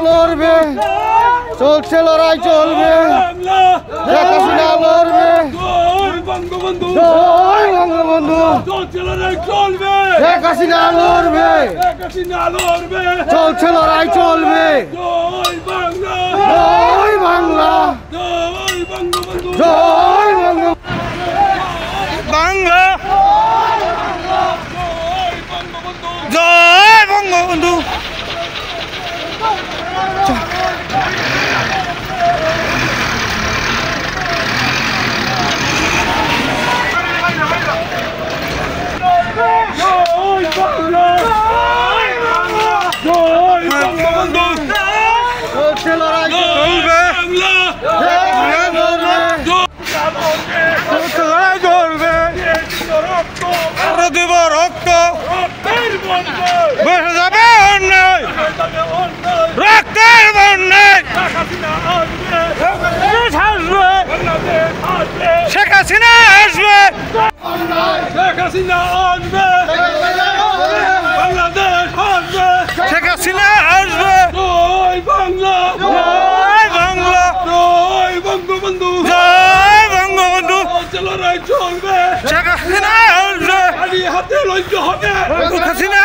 লড়বে, চলছে লড়াই চলবে, শেখ হাসিনা লড়বে, বঙ্গবন্ধু চলছে লড়াই চলবে, শেখ হাসিনা লড়বে, চলছে লড়াই চলবে, জয় বাংলা, জয় বাংলা, জয় বাংলা, জয় বঙ্গবন্ধু। চলছে লড়াই চলবে, চলছে লড়াই চলবে, আরো দেব রক্ত, বেড়ে যাবে অন্যায়, রক্তের বন্যায়, শেখ হাসিনা আসবে, শেখ হাসিনা আসবে, বাংলাদেশ আসবে, শেখ হাসিনা আসবে, জয় বাংলা, জয় বাংলা, জয় বঙ্গবন্ধু, জয় বঙ্গবন্ধু, লড়াই চলবে, শেখ হাসিনা আসবে, হাতে লজ্জা হবে, শেখ হাসিনা